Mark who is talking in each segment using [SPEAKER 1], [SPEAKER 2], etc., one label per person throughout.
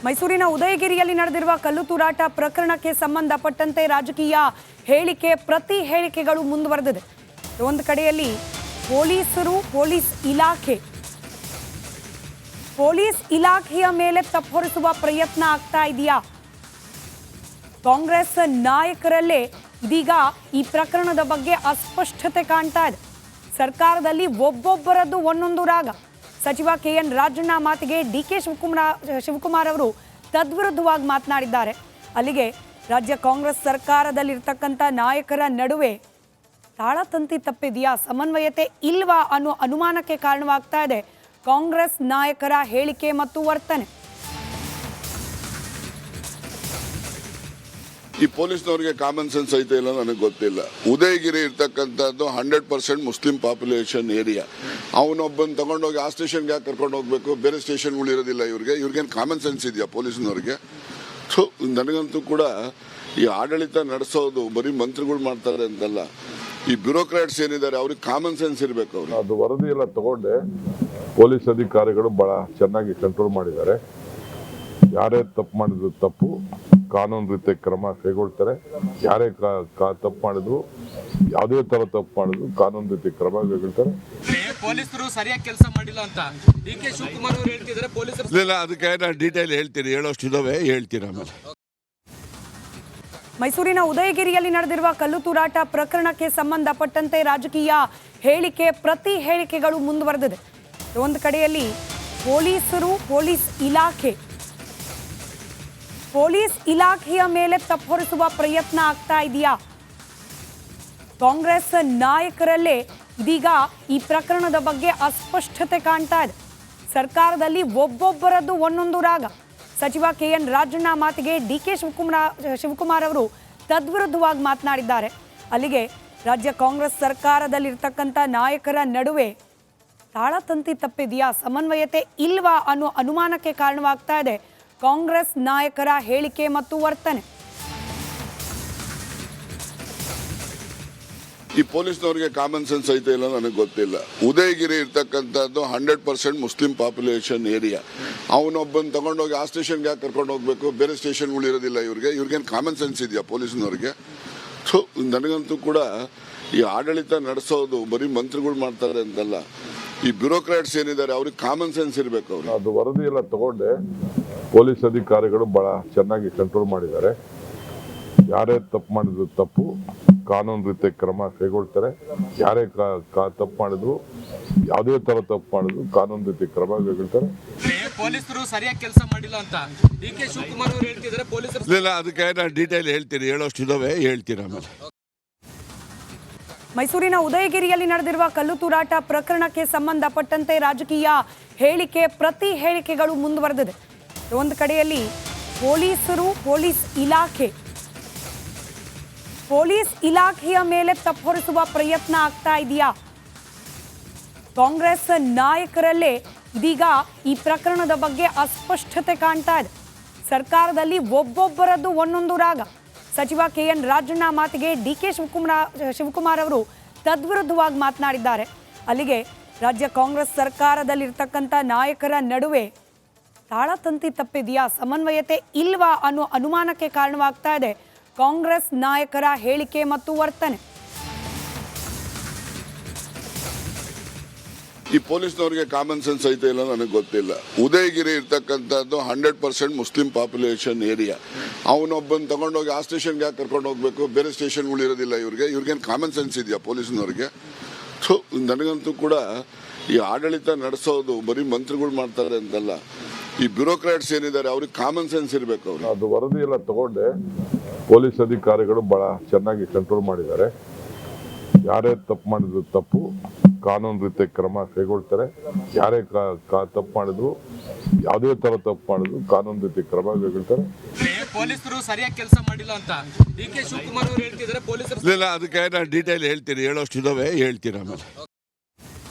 [SPEAKER 1] ಮೈಸೂರಿನ ಉದಯಗಿರಿಯಲ್ಲಿ ನಡೆದಿರುವ ಕಲ್ಲು ತೂರಾಟ ಪ್ರಕರಣಕ್ಕೆ ಸಂಬಂಧಪಟ್ಟಂತೆ ರಾಜಕೀಯ ಹೇಳಿಕೆ ಪ್ರತಿ ಹೇಳಿಕೆಗಳು ಮುಂದುವರೆದಿದೆ. ಒಂದು ಕಡೆಯಲ್ಲಿ ಪೊಲೀಸ್ ಇಲಾಖೆಯ ಮೇಲೆ ತಪ್ಪೊರಿಸುವ ಪ್ರಯತ್ನ ಆಗ್ತಾ ಇದೆಯಾ? ಕಾಂಗ್ರೆಸ್ ನಾಯಕರಲ್ಲೇ ಇದೀಗ ಈ ಪ್ರಕರಣದ ಬಗ್ಗೆ ಅಸ್ಪಷ್ಟತೆ ಕಾಣ್ತಾ ಇದೆ. ಸರ್ಕಾರದಲ್ಲಿ ಒಬ್ಬೊಬ್ಬರದ್ದು ಒಂದೊಂದು ರಾಗ. ಸಚಿವ KN ರಾಜಣ್ಣ ಮಾತಿಗೆ DK ಶಿವಕುಮಾರ್ ಅವರು ತದ್ವಿರುದ್ಧವಾಗಿ ಮಾತನಾಡಿದ್ದಾರೆ. ಅಲ್ಲಿಗೆ ರಾಜ್ಯ ಕಾಂಗ್ರೆಸ್ ಸರ್ಕಾರದಲ್ಲಿರ್ತಕ್ಕಂಥ ನಾಯಕರ ನಡುವೆ ತಾಳತಂತಿ ತಪ್ಪಿದೆಯಾ, ಸಮನ್ವಯತೆ ಇಲ್ವಾ ಅನ್ನೋ ಅನುಮಾನಕ್ಕೆ ಕಾರಣವಾಗ್ತಾ ಇದೆ ಕಾಂಗ್ರೆಸ್ ನಾಯಕರ ಹೇಳಿಕೆ ಮತ್ತು ವರ್ತನೆ.
[SPEAKER 2] ಈ ಪೊಲೀಸ್ನವರಿಗೆ ಕಾಮನ್ ಸೆನ್ಸ್ ಐತೆ ಇಲ್ಲ ನನಗೆ ಗೊತ್ತಿಲ್ಲ. ಉದಯಗಿರಿ ಇರ್ತಕ್ಕಂಥದ್ದು 100% ಮುಸ್ಲಿಂ ಪಾಪ್ಯುಲೇಷನ್ ಏರಿಯಾ. ಅವನೊಬ್ಬನ ತಗೊಂಡೋಗಿ ಆ ಸ್ಟೇಷನ್ಗೆ ಯಾಕೆ ಕರ್ಕೊಂಡು ಹೋಗ್ಬೇಕು? ಬೇರೆ ಸ್ಟೇಷನ್ಗಳು ಇರೋದಿಲ್ಲ ಇವ್ರಿಗೇನು ಕಾಮನ್ ಸೆನ್ಸ್ ಇದೆಯಾ ಪೊಲೀಸ್ನವ್ರಿಗೆ? ಸೊ ನನಗಂತೂ ಕೂಡ ಈ ಆಡಳಿತ ನಡೆಸೋದು ಬರೀ ಮಂತ್ರಿಗಳು ಮಾಡ್ತಾರೆ ಅಂತಲ್ಲ, ಈ ಬ್ಯೂರೋಕ್ರಾಟ್ಸ್ ಏನಿದ್ದಾರೆ ಅವ್ರಿಗೆ ಕಾಮನ್ ಸೆನ್ಸ್ ಇರಬೇಕು. ಅವರು
[SPEAKER 3] ಅದು ವರದಿ ಎಲ್ಲ ತಗೊಂಡೆ ಪೊಲೀಸ್ ಅಧಿಕಾರಿಗಳು ಬಹಳ ಚೆನ್ನಾಗಿ ಕಂಟ್ರೋಲ್ ಮಾಡಿದ್ದಾರೆ. ಯಾರೇ ತಪ್ಪು ಮಾಡಿದ್ರು ತಪ್ಪು ಕಾನೂನು ರೀತಿಯ ಕ್ರಮ ಕೈಗೊಳ್ತಾರೆ. ಯಾರೇ ತಪ್ಪು ಮಾಡಿದ್ರು, ಯಾವುದೇ ತರ ತಪ್ಪು ಮಾಡಿದ್ರು ಕಾನೂನು ರೀತಿಯ ಕ್ರಮ ಕೈಗೊಳ್ತಾರೆ.
[SPEAKER 4] ಪೊಲೀಸರು ಸರಿಯಾಗಿ ಕೆಲಸ ಮಾಡಿಲ್ಲ ಅಂತ DK ಶಿವಕುಮಾರ್ ಅವರು ಹೇಳ್ತಿದ್ದಾರೆ. ಪೊಲೀಸರು
[SPEAKER 2] ಇಲ್ಲ, ಅದಕ್ಕೆ ನಾನು ಡೀಟೇಲ್ ಹೇಳ್ತೀನಿ, ಹೇಳೋಷ್ಟು ಇದಾವೆ, ಹೇಳ್ತೀನಿ ಆಮೇಲೆ.
[SPEAKER 1] ಮೈಸೂರಿನ ಉದಯಗಿರಿಯಲ್ಲಿ ನಡೆದಿರುವ ಕಲ್ಲು ತೂರಾಟ ಪ್ರಕರಣಕ್ಕೆ ಸಂಬಂಧಪಟ್ಟಂತೆ ರಾಜಕೀಯ ಹೇಳಿಕೆ ಪ್ರತಿ ಹೇಳಿಕೆಗಳು ಮುಂದುವರೆದಿದೆ. ಒಂದು ಕಡೆಯಲ್ಲಿ ಪೊಲೀಸ್ ಇಲಾಖೆಯ ಮೇಲೆ ತಪ್ಪೊರಿಸುವ ಪ್ರಯತ್ನ ಆಗ್ತಾ ಇದೆಯಾ? ಕಾಂಗ್ರೆಸ್ ನಾಯಕರಲ್ಲೇ ಇದೀಗ ಈ ಪ್ರಕರಣದ ಬಗ್ಗೆ ಅಸ್ಪಷ್ಟತೆ ಕಾಣ್ತಾ ಇದೆ. ಸರ್ಕಾರದಲ್ಲಿ ಒಬ್ಬೊಬ್ಬರದ್ದು ಒಂದೊಂದು ರಾಗ. ಸಚಿವ KN ರಾಜಣ್ಣ ಮಾತಿಗೆ DK ಶಿವಕುಮಾರ್ ಅವರು ತದ್ವಿರುದ್ಧವಾಗಿ ಮಾತನಾಡಿದ್ದಾರೆ. ಅಲ್ಲಿಗೆ ರಾಜ್ಯ ಕಾಂಗ್ರೆಸ್ ಸರ್ಕಾರದಲ್ಲಿರ್ತಕ್ಕಂಥ ನಾಯಕರ ನಡುವೆ ತಾಳತಂತಿ ತಪ್ಪಿದೆಯಾ, ಸಮನ್ವಯತೆ ಇಲ್ವಾ ಅನ್ನೋ ಅನುಮಾನಕ್ಕೆ ಕಾರಣವಾಗ್ತಾ ಇದೆ ಕಾಂಗ್ರೆಸ್ ನಾಯಕರ ಹೇಳಿಕೆ ಮತ್ತು ವರ್ತನೆ.
[SPEAKER 2] ಈ ಪೊಲೀಸ್ನವರಿಗೆ ಕಾಮನ್ ಸೆನ್ಸ್ ಐತೆ ಇಲ್ಲ ನನಗೆ ಗೊತ್ತಿಲ್ಲ. ಉದಯಗಿರಿ ಇರ್ತಕ್ಕಂಥದ್ದು 100% ಮುಸ್ಲಿಂ ಪಾಪ್ಯುಲೇಷನ್ ಏರಿಯಾ. ಅವನೊಬ್ಬನ ತಗೊಂಡೋಗಿ ಆ ಸ್ಟೇಷನ್ಗೆ ಯಾಕೆ ಕರ್ಕೊಂಡು ಹೋಗ್ಬೇಕು? ಬೇರೆ ಸ್ಟೇಷನ್ಗಳು ಇರೋದಿಲ್ಲ ಇವ್ರಿಗೇನು ಕಾಮನ್ ಸೆನ್ಸ್ ಇದೆಯಾ ಪೊಲೀಸ್ನವ್ರಿಗೆ? ಸೊ ನನಗಂತೂ ಕೂಡ ಈ ಆಡಳಿತ ನಡೆಸೋದು ಬರೀ ಮಂತ್ರಿಗಳು ಮಾಡ್ತಾರೆ ಅಂತಲ್ಲ, ಈ ಬ್ಯೂರೋಕ್ರಾಟ್ಸ್ ಏನಿದ್ದಾರೆ ಅವ್ರಿಗೆ ಕಾಮನ್ ಸೆನ್ಸ್ ಇರಬೇಕು. ಅವರು
[SPEAKER 3] ಅದು ವರದಿ ಎಲ್ಲ ತಗೊಂಡೆ ಪೊಲೀಸ್ ಅಧಿಕಾರಿಗಳು ಬಹಳ ಚೆನ್ನಾಗಿ ಕಂಟ್ರೋಲ್ ಮಾಡಿದ್ದಾರೆ. ಯಾರೇ ತಪ್ಪು ಮಾಡಿದ್ರು ತಪ್ಪು ಕಾನೂನು ರೀತಿಯ ಕ್ರಮ ಕೈಗೊಳ್ತಾರೆ. ಯಾರೇ ತಪ್ಪು ಮಾಡಿದ್ರು, ಯಾವುದೇ ತರ ತಪ್ಪು ಮಾಡಿದ್ರು ಕಾನೂನು ರೀತಿಯ ಕ್ರಮ ಕೈಗೊಳ್ತಾರೆ.
[SPEAKER 4] ಪೊಲೀಸರು ಸರಿಯಾಗಿ ಕೆಲಸ ಮಾಡಿಲ್ಲ ಅಂತ DK ಶಿವಕುಮಾರ್ ಅವರು ಹೇಳ್ತಿದ್ದಾರೆ. ಪೊಲೀಸರು
[SPEAKER 2] ಇಲ್ಲ, ಅದಕ್ಕೆ ನಾನು ಡೀಟೇಲ್ ಹೇಳ್ತೀನಿ, ಹೇಳೋಷ್ಟು ಇದಾವೆ, ಹೇಳ್ತೀನಿ ಆಮೇಲೆ.
[SPEAKER 1] ಮೈಸೂರಿನ ಉದಯಗಿರಿಯಲ್ಲಿ ನಡೆದಿರುವ ಕಲ್ಲು ತೂರಾಟ ಪ್ರಕರಣಕ್ಕೆ ಸಂಬಂಧಪಟ್ಟಂತೆ ರಾಜಕೀಯ ಹೇಳಿಕೆ ಪ್ರತಿ ಹೇಳಿಕೆಗಳು ಮುಂದುವರೆದಿದೆ. ಒಂದು ಕಡೆಯಲ್ಲಿ ಪೊಲೀಸ್ ಇಲಾಖೆಯ ಮೇಲೆ ತಪ್ಪೊರಿಸುವ ಪ್ರಯತ್ನ ಆಗ್ತಾ ಇದೆಯಾ? ಕಾಂಗ್ರೆಸ್ ನಾಯಕರಲ್ಲೇ ಇದೀಗ ಈ ಪ್ರಕರಣದ ಬಗ್ಗೆ ಅಸ್ಪಷ್ಟತೆ ಕಾಣ್ತಾ ಇದೆ. ಸರ್ಕಾರದಲ್ಲಿ ಒಬ್ಬೊಬ್ಬರದ್ದು ಒಂದೊಂದು ರಾಗ. ಸಚಿವ KN ರಾಜಣ್ಣ ಮಾತಿಗೆ DK ಶಿವಕುಮಾರ್ ಅವರು ತದ್ವಿರುದ್ಧವಾಗಿ ಮಾತನಾಡಿದ್ದಾರೆ. ಅಲ್ಲಿಗೆ ರಾಜ್ಯ ಕಾಂಗ್ರೆಸ್ ಸರ್ಕಾರದಲ್ಲಿರ್ತಕ್ಕಂಥ ನಾಯಕರ ನಡುವೆ ತಾಳತಂತಿ ತಪ್ಪಿದೆಯಾ, ಸಮನ್ವಯತೆ ಇಲ್ವಾ ಅನ್ನೋ ಅನುಮಾನಕ್ಕೆ ಕಾರಣವಾಗ್ತಾ ಇದೆ ಕಾಂಗ್ರೆಸ್ ನಾಯಕರ ಹೇಳಿಕೆ ಮತ್ತು ವರ್ತನೆ.
[SPEAKER 2] ಈ ಪೊಲೀಸ್ನವರಿಗೆ ಕಾಮನ್ ಸೆನ್ಸ್ ಐತೆ ಇಲ್ಲ ನನಗೆ ಗೊತ್ತಿಲ್ಲ. ಉದಯಗಿರಿ ಇರ್ತಕ್ಕಂಥದ್ದು 100% ಮುಸ್ಲಿಂ ಪಾಪ್ಯುಲೇಷನ್ ಏರಿಯಾ. ಅವನೊಬ್ಬನ ತಗೊಂಡೋಗಿ ಆ ಸ್ಟೇಷನ್ಗೆ ಯಾಕೆ ಕರ್ಕೊಂಡು ಹೋಗ್ಬೇಕು? ಬೇರೆ ಸ್ಟೇಷನ್ಗಳು ಇರೋದಿಲ್ಲ ಇವ್ರಿಗೇನು ಕಾಮನ್ ಸೆನ್ಸ್ ಇದೆಯಾ ಪೊಲೀಸ್ನವ್ರಿಗೆ? ಸೊ ನನಗಂತೂ ಕೂಡ ಈ ಆಡಳಿತ ನಡೆಸೋದು ಬರೀ ಮಂತ್ರಿಗಳು ಮಾಡ್ತಾರೆ ಅಂತಲ್ಲ, ಈ ಬ್ಯೂರೋಕ್ರಾಟ್ಸ್ ಏನಿದ್ದಾರೆ ಅವ್ರಿಗೆ ಕಾಮನ್ ಸೆನ್ಸ್ ಇರಬೇಕು. ಅವರು
[SPEAKER 3] ಅದು ವರದಿ ಎಲ್ಲ ತಗೊಂಡೆ ಪೊಲೀಸ್ ಅಧಿಕಾರಿಗಳು ಬಹಳ ಚೆನ್ನಾಗಿ ಕಂಟ್ರೋಲ್ ಮಾಡಿದ್ದಾರೆ. ಯಾರೇ ತಪ್ಪು ಮಾಡಿದ್ರು ತಪ್ಪು ಕಾನೂನು ರೀತಿಯ ಕ್ರಮ ಕೈಗೊಳ್ತಾರೆ. ಯಾರೇ ತಪ್ಪು ಮಾಡಿದ್ರು, ಯಾವುದೇ ತರ ತಪ್ಪು ಮಾಡಿದ್ರು ಕಾನೂನು ರೀತಿಯ ಕ್ರಮ ಕೈಗೊಳ್ತಾರೆ.
[SPEAKER 4] ಪೊಲೀಸರು ಸರಿಯಾಗಿ ಕೆಲಸ ಮಾಡಿಲ್ಲ ಅಂತ DK ಶಿವಕುಮಾರ್ ಅವರು ಹೇಳ್ತಿದ್ದಾರೆ. ಪೊಲೀಸರು
[SPEAKER 2] ಇಲ್ಲ, ಅದಕ್ಕೆ ನಾನು ಡೀಟೇಲ್ ಹೇಳ್ತೀನಿ, ಹೇಳೋಷ್ಟು ಇದಾವೆ, ಹೇಳ್ತೀನಿ ಆಮೇಲೆ.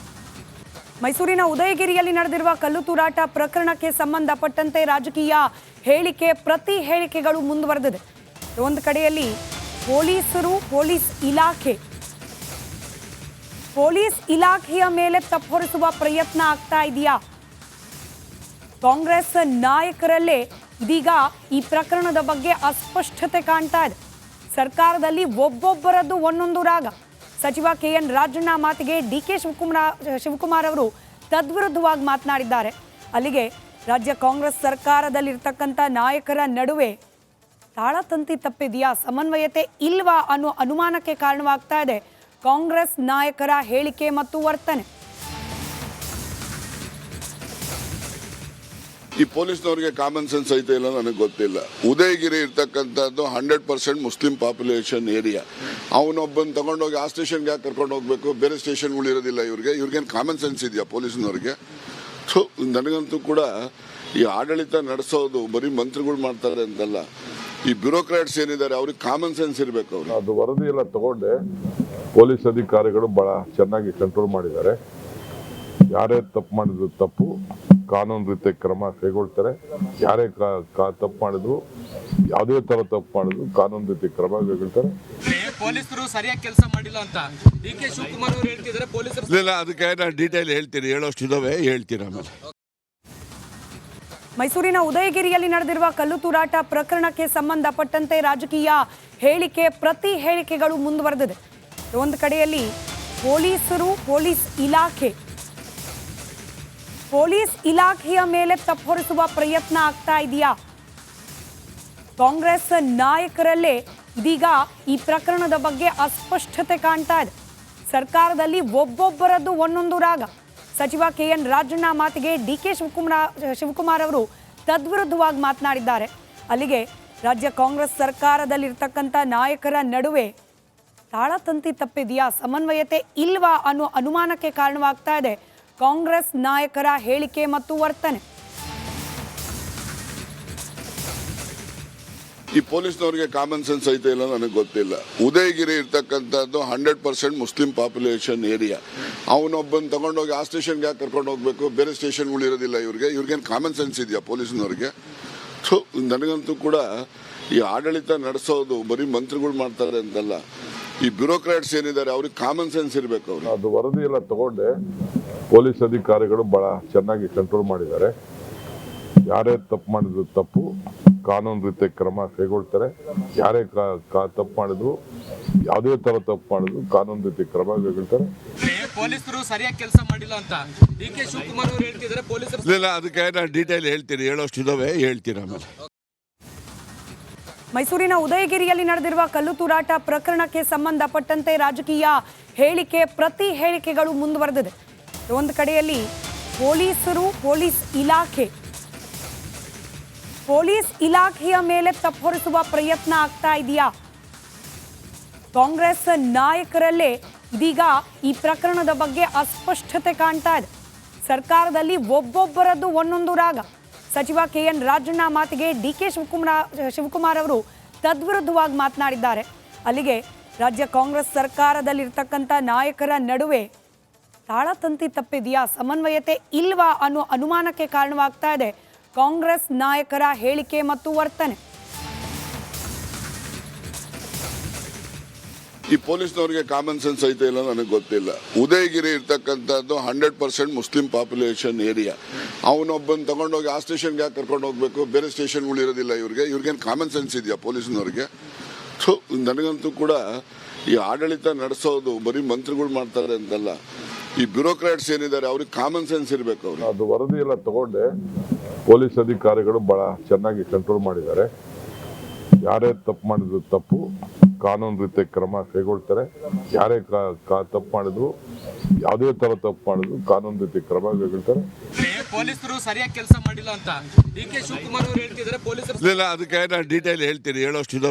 [SPEAKER 1] ಮೈಸೂರಿನ ಉದಯಗಿರಿಯಲ್ಲಿ ನಡೆದಿರುವ ಕಲ್ಲು ತೂರಾಟ ಪ್ರಕರಣಕ್ಕೆ ಸಂಬಂಧಪಟ್ಟಂತೆ ರಾಜಕೀಯ ಹೇಳಿಕೆ ಪ್ರತಿ ಹೇಳಿಕೆಗಳು ಮುಂದುವರೆದಿದೆ. ಒಂದು ಕಡೆಯಲ್ಲಿ ಪೊಲೀಸ್ ಇಲಾಖೆಯ ಮೇಲೆ ತಪ್ಪೊರಿಸುವ ಪ್ರಯತ್ನ ಆಗ್ತಾ ಇದೆಯಾ? ಕಾಂಗ್ರೆಸ್ ನಾಯಕರಲ್ಲೇ ಇದೀಗ ಈ ಪ್ರಕರಣದ ಬಗ್ಗೆ ಅಸ್ಪಷ್ಟತೆ ಕಾಣ್ತಾ ಇದೆ. ಸರ್ಕಾರದಲ್ಲಿ ಒಬ್ಬೊಬ್ಬರದ್ದು ಒಂದೊಂದು ರಾಗ. ಸಚಿವ KN ರಾಜಣ್ಣ ಮಾತಿಗೆ DK ಶಿವಕುಮಾರ್ ಅವರು ತದ್ವಿರುದ್ಧವಾಗಿ ಮಾತನಾಡಿದ್ದಾರೆ. ಅಲ್ಲಿಗೆ ರಾಜ್ಯ ಕಾಂಗ್ರೆಸ್ ಸರ್ಕಾರದಲ್ಲಿರ್ತಕ್ಕಂಥ ನಾಯಕರ ನಡುವೆ ತಾಳತಂತಿ ತಪ್ಪಿದೆಯಾ, ಸಮನ್ವಯತೆ ಇಲ್ವಾ ಅನ್ನೋ ಅನುಮಾನಕ್ಕೆ ಕಾರಣವಾಗ್ತಾ ಇದೆ ಕಾಂಗ್ರೆಸ್ ನಾಯಕರ ಹೇಳಿಕೆ ಮತ್ತು ವರ್ತನೆ.
[SPEAKER 2] ಈ ಪೊಲೀಸ್ನವ್ರಿಗೆ ಕಾಮನ್ ಸೆನ್ಸ್ ಐತೆ ಇಲ್ಲ ನನಗೆ ಗೊತ್ತಿಲ್ಲ. ಉದಯಗಿರಿ ಇರ್ತಕ್ಕಂಥದ್ದು 100% ಮುಸ್ಲಿಂ ಪಾಪ್ಯುಲೇಷನ್ ಏರಿಯಾ. ಅವನೊಬ್ಬನ ತಗೊಂಡೋಗಿ ಆ ಸ್ಟೇಷನ್ಗೆ ಯಾಕೆ ಕರ್ಕೊಂಡು ಹೋಗ್ಬೇಕು? ಬೇರೆ ಸ್ಟೇಷನ್ಗಳು ಇರೋದಿಲ್ಲ ಇವ್ರಿಗೇನು ಕಾಮನ್ ಸೆನ್ಸ್ ಇದೆಯಾ ಪೊಲೀಸ್ನವ್ರಿಗೆ? ಸೊ ನನಗಂತೂ ಕೂಡ ಈ ಆಡಳಿತ ನಡೆಸೋದು ಬರೀ ಮಂತ್ರಿಗಳು ಮಾಡ್ತಾರೆ ಅಂತಲ್ಲ, ಈ ಬ್ಯೂರೋಕ್ರಾಟ್ಸ್ ಏನಿದ್ದಾರೆ ಅವ್ರಿಗೆ ಕಾಮನ್ ಸೆನ್ಸ್ ಇರಬೇಕು. ಅವರು
[SPEAKER 3] ಅದು ವರದಿ ಎಲ್ಲ ತಗೊಂಡೆ ಪೊಲೀಸ್ ಅಧಿಕಾರಿಗಳು ಬಹಳ ಚೆನ್ನಾಗಿ ಕಂಟ್ರೋಲ್ ಮಾಡಿದ್ದಾರೆ. ಯಾರೇ ತಪ್ಪು ಮಾಡಿದ್ರು ತಪ್ಪು ಕಾನೂನು ರೀತಿ ಕ್ರಮ ಕೈಗೊಳ್ತಾರೆ. ಯಾರೇ ತಪ್ಪು ಮಾಡಿದ್ರು, ಯಾವುದೇ ತರ ತಪ್ಪು ಮಾಡಿದ್ರು ಕಾನೂನು ರೀತಿ ಕ್ರಮ ಕೈಗೊಳ್ತಾರೆ.
[SPEAKER 4] ಪೊಲೀಸರು ಸರಿಯಾಗಿ ಕೆಲಸ ಮಾಡಿಲ್ಲ ಅಂತ DK ಶಿವಕುಮಾರ್ ಅವರು ಹೇಳ್ತಿದ್ದಾರೆ. ಪೊಲೀಸರು
[SPEAKER 2] ಇಲ್ಲ, ಅದಕ್ಕೆ ನಾನು ಡೀಟೇಲ್ ಹೇಳ್ತೀನಿ, ಹೇಳೋಷ್ಟು ಇದಾವೆ, ಹೇಳ್ತೀನಿ ಆಮೇಲೆ.
[SPEAKER 1] ಮೈಸೂರಿನ ಉದಯಗಿರಿಯಲ್ಲಿ ನಡೆದಿರುವ ಕಲ್ಲು ತೂರಾಟ ಪ್ರಕರಣಕ್ಕೆ ಸಂಬಂಧಪಟ್ಟಂತೆ ರಾಜಕೀಯ ಹೇಳಿಕೆ ಪ್ರತಿ ಹೇಳಿಕೆಗಳು ಮುಂದುವರೆದಿದೆ. ಒಂದು ಕಡೆಯಲ್ಲಿ ಪೊಲೀಸ್ ಇಲಾಖೆಯ ಮೇಲೆ ತಪ್ಪೊರಿಸುವ ಪ್ರಯತ್ನ ಆಗ್ತಾ ಇದೆಯಾ? ಕಾಂಗ್ರೆಸ್ ನಾಯಕರಲ್ಲೇ ಇದೀಗ ಈ ಪ್ರಕರಣದ ಬಗ್ಗೆ ಅಸ್ಪಷ್ಟತೆ ಕಾಣ್ತಾ ಇದೆ. ಸರ್ಕಾರದಲ್ಲಿ ಒಬ್ಬೊಬ್ಬರದ್ದು ಒಂದೊಂದು ರಾಗ. ಸಚಿವ KN ರಾಜಣ್ಣ ಮಾತಿಗೆ DK ಶಿವಕುಮಾರ್ ಅವರು ತದ್ವಿರುದ್ಧವಾಗಿ ಮಾತನಾಡಿದ್ದಾರೆ. ಅಲ್ಲಿಗೆ ರಾಜ್ಯ ಕಾಂಗ್ರೆಸ್ ಸರ್ಕಾರದಲ್ಲಿರ್ತಕ್ಕಂಥ ನಾಯಕರ ನಡುವೆ ತಾಳತಂತಿ ತಪ್ಪಿದೆಯಾ, ಸಮನ್ವಯತೆ ಇಲ್ವಾ ಅನ್ನೋ ಅನುಮಾನಕ್ಕೆ ಕಾರಣವಾಗ್ತಾ ಇದೆ ಕಾಂಗ್ರೆಸ್ ನಾಯಕರ ಹೇಳಿಕೆ ಮತ್ತು ವರ್ತನೆ.
[SPEAKER 2] ಈ ಪೊಲೀಸ್ನವ್ರಿಗೆ ಕಾಮನ್ ಸೆನ್ಸ್ ಐತೆ ಇಲ್ಲ ನನಗೆ ಗೊತ್ತಿಲ್ಲ. ಉದಯಗಿರಿ ಇರ್ತಕ್ಕಂಥದ್ದು 100% ಮುಸ್ಲಿಂ ಪಾಪ್ಯುಲೇಷನ್ ಏರಿಯಾ. ಅವನೊಬ್ಬನ ತಗೊಂಡೋಗಿ ಆ ಸ್ಟೇಷನ್ಗೆ ಯಾಕೆ ಕರ್ಕೊಂಡು ಹೋಗ್ಬೇಕು? ಬೇರೆ ಸ್ಟೇಷನ್ಗಳು ಇರೋದಿಲ್ಲ ಇವ್ರಿಗೇನು ಕಾಮನ್ ಸೆನ್ಸ್ ಇದೆಯಾ ಪೊಲೀಸ್ನವ್ರಿಗೆ? ಸೊ ನನಗಂತೂ ಕೂಡ ಈ ಆಡಳಿತ ನಡೆಸೋದು ಬರೀ ಮಂತ್ರಿಗಳು ಮಾಡ್ತಾರೆ ಅಂತಲ್ಲ, ಈ ಬ್ಯೂರೋಕ್ರಾಟ್ಸ್ ಏನಿದ್ದಾರೆ ಅವ್ರಿಗೆ ಕಾಮನ್ ಸೆನ್ಸ್ ಇರಬೇಕು. ಅವರು
[SPEAKER 3] ಅದು ವರದಿ ಎಲ್ಲ ತಗೊಂಡೆ ಪೊಲೀಸ್ ಅಧಿಕಾರಿಗಳು ಬಹಳ ಚೆನ್ನಾಗಿ ಕಂಟ್ರೋಲ್ ಮಾಡಿದ್ದಾರೆ. ಯಾರೇ ತಪ್ಪು ಮಾಡಿದ್ರು ತಪ್ಪು ಕಾನೂನು ರೀತಿ ಕ್ರಮ ಕೈಗೊಳ್ತಾರೆ. ಯಾರೇ ತಪ್ಪು ಮಾಡಿದ್ರು, ಯಾವುದೇ ತರ ತಪ್ಪು ಮಾಡಿದ್ರು ಕಾನೂನು ರೀತಿ ಕ್ರಮ ಕೈಗೊಳ್ತಾರೆ.
[SPEAKER 4] ಪೊಲೀಸರು ಸರಿಯಾಗಿ ಕೆಲಸ ಮಾಡಿಲ್ಲ ಅಂತ DK ಶಿವಕುಮಾರ್ ಅವರು ಹೇಳ್ತಿದ್ದಾರೆ. ಪೊಲೀಸರು
[SPEAKER 2] ಇಲ್ಲ, ಅದಕ್ಕೆ ನಾನು ಡೀಟೇಲ್ ಹೇಳ್ತೀನಿ, ಹೇಳೋಷ್ಟು ಇದಾವೆ, ಹೇಳ್ತೀನಿ ಆಮೇಲೆ.
[SPEAKER 1] ಮೈಸೂರಿನ ಉದಯಗಿರಿಯಲ್ಲಿ ನಡೆದಿರುವ ಕಲ್ಲು ತೂರಾಟ ಪ್ರಕರಣಕ್ಕೆ ಸಂಬಂಧಪಟ್ಟಂತೆ ರಾಜಕೀಯ ಹೇಳಿಕೆ ಪ್ರತಿ ಹೇಳಿಕೆಗಳು ಮುಂದುವರೆದಿದೆ. ಒಂದು ಕಡೆಯಲ್ಲಿ ಪೊಲೀಸ್ ಇಲಾಖೆಯ ಮೇಲೆ ತಪ್ಪೊರಿಸುವ ಪ್ರಯತ್ನ ಆಗ್ತಾ ಇದೆಯಾ? ಕಾಂಗ್ರೆಸ್ ನಾಯಕರಲ್ಲೇ ಇದೀಗ ಈ ಪ್ರಕರಣದ ಬಗ್ಗೆ ಅಸ್ಪಷ್ಟತೆ ಕಾಣ್ತಾ ಇದೆ. ಸರ್ಕಾರದಲ್ಲಿ ಒಬ್ಬೊಬ್ಬರದ್ದು ಒಂದೊಂದು ರಾಗ. ಸಚಿವ KN ರಾಜಣ್ಣ ಮಾತಿಗೆ DK ಶಿವಕುಮಾರ್ ಅವರು ತದ್ವಿರುದ್ಧವಾಗಿ ಮಾತನಾಡಿದ್ದಾರೆ. ಅಲ್ಲಿಗೆ ರಾಜ್ಯ ಕಾಂಗ್ರೆಸ್ ಸರ್ಕಾರದಲ್ಲಿರ್ತಕ್ಕಂಥ ನಾಯಕರ ನಡುವೆ ತಾಳತಂತಿ ತಪ್ಪಿದೆಯಾ, ಸಮನ್ವಯತೆ ಇಲ್ವಾ ಅನ್ನೋ ಅನುಮಾನಕ್ಕೆ ಕಾರಣವಾಗ್ತಾ ಇದೆ ಕಾಂಗ್ರೆಸ್ ನಾಯಕರ ಹೇಳಿಕೆ ಮತ್ತು ವರ್ತನೆ.
[SPEAKER 2] ಈ ಪೊಲೀಸ್ನವ್ರಿಗೆ ಕಾಮನ್ ಸೆನ್ಸ್ ಐತೆ ಇಲ್ಲ ನನಗೆ ಗೊತ್ತಿಲ್ಲ. ಉದಯಗಿರಿ ಇರ್ತಕ್ಕಂಥದ್ದು 100% ಮುಸ್ಲಿಂ ಪಾಪ್ಯುಲೇಷನ್ ಏರಿಯಾ. ಅವನೊಬ್ಬನ ತಗೊಂಡೋಗಿ ಆ ಸ್ಟೇಷನ್ಗೆ ಯಾಕೆ ಕರ್ಕೊಂಡು ಹೋಗ್ಬೇಕು? ಬೇರೆ ಸ್ಟೇಷನ್ಗಳು ಇರೋದಿಲ್ಲ ಇವ್ರಿಗೇನು ಕಾಮನ್ ಸೆನ್ಸ್ ಇದೆಯಾ ಪೊಲೀಸ್ನವ್ರಿಗೆ? ಸೊ ನನಗಂತೂ ಕೂಡ ಈ ಆಡಳಿತ ನಡೆಸೋದು ಬರೀ ಮಂತ್ರಿಗಳು ಮಾಡ್ತಾರೆ ಅಂತಲ್ಲ, ಈ ಬ್ಯೂರೋಕ್ರಾಟ್ಸ್ ಏನಿದ್ದಾರೆ ಅವ್ರಿಗೆ ಕಾಮನ್ ಸೆನ್ಸ್ ಇರಬೇಕು. ಅವರು
[SPEAKER 3] ಅದು ವರದಿ ಎಲ್ಲ ತಗೊಂಡೆ ಪೊಲೀಸ್ ಅಧಿಕಾರಿಗಳು ಬಹಳ ಚೆನ್ನಾಗಿ ಕಂಟ್ರೋಲ್ ಮಾಡಿದ್ದಾರೆ. ಯಾರೇ ತಪ್ಪು ಮಾಡಿದ್ರು ತಪ್ಪು ಕಾನೂನು ರೀತಿ ಕ್ರಮ ಕೈಗೊಳ್ತಾರೆ. ಯಾರೇ ತಪ್ಪು ಮಾಡಿದ್ರು, ಯಾವುದೇ ತರ ತಪ್ಪು ಮಾಡಿದ್ರು ಕಾನೂನು ರೀತಿ ಕ್ರಮ ಕೈಗೊಳ್ತಾರೆ.
[SPEAKER 4] ಪೊಲೀಸರು ಸರಿಯಾಗಿ ಕೆಲಸ ಮಾಡಿಲ್ಲ ಅಂತ DK ಶಿವಕುಮಾರ್ ಅವರು ಹೇಳ್ತಿದ್ದಾರೆ. ಪೊಲೀಸರು
[SPEAKER 2] ಇಲ್ಲ, ಅದಕ್ಕೆ ನಾನು ಡೀಟೇಲ್ ಹೇಳ್ತೀನಿ, ಹೇಳೋಷ್ಟು ಇದಾವೆ.